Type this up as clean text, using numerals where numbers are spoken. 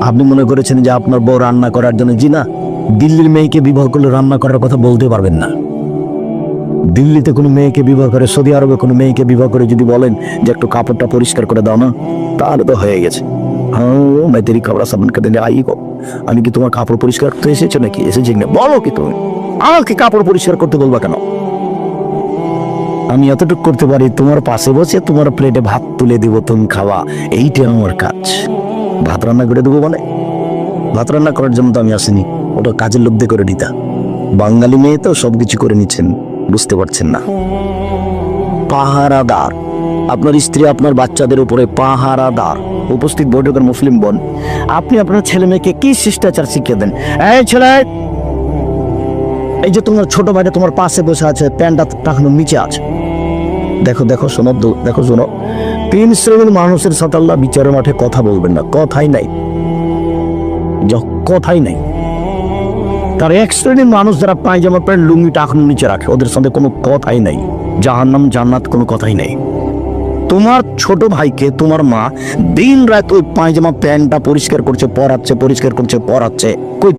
আপনি মনে করেছেন যে আপনার বউ রান্না করার জন্য? জি না, দিল্লির মেয়েকে বিবাহ করলে রান্না করার কথা বলতে পারবেন না। দিল্লিতে কোনো মেয়েকে বিবাহ করে, সৌদি আরবে কোনো মেয়েকে বিবাহ করে যদি বলেন যে একটু কাপড়টা পরিষ্কার করে দাও না, তাহলে তো হয়ে গেছে। হ্যাঁ, मैं तेरी कपड़ा साबुन कर देने आई को। আমি কি তোমার কাপড় পরিষ্কার করতে এসেছো নাকি? এসেছি না, বলো কি তুমি আমাকে কাপড় পরিষ্কার করতে বলবা কেন? আমি এতটুকু করতে পারি, তোমার পাশে বসে তোমার প্লেটে ভাত তুলে দিব, তুমি খাওয়া, এইটা আমার কাজ। ভাত রান্না করে দেবো মানে? ভাত রান্না করার জন্য তো আমি আসিনি, ওটা কাজের লোক দিয়ে করে নিতা। বাঙালি মেয়ে তো সবকিছু করে নিচ্ছেন, বুঝতে পারছেন না। পাহারাদার, আপনার স্ত্রী আপনার বাচ্চাদের উপরে পাহারাদার। উপস্থিত বৈঠকের মুসলিম বোন, আপনি আপনার ছেলে মেয়েকে কি শিষ্টাচার শিখিয়ে দেন? এই ছেলে, এই যে তোমার ছোট ভাইটা তোমার পাশে বসে আছে, প্যান্টটা টাকানোর নিচে আছে, দেখো দেখো, শোনো দেখো, শোনো, 3 শ্রেণীর মানুষের সাথে আল্লাহ বিচারের মাঠে কথা বলবেন না, কথাই নাই, কথাই নাই। তার 1 শ্রেণীর মানুষ যারা পায়জামা প্যান্ট লুঙ্গি টাকানোর নিচে রাখে, ওদের সাথে কোনো কথাই নাই, জাহান্নাম জান্নাত কোনো কথাই নাই। তোমার ছোট ভাইকে তোমার মা দিন রাত ওই পায়জামা প্যান্টটা পরিষ্কার করছে, পরাচ্ছে, পরিষ্কার করছে, পরাচ্ছে, কই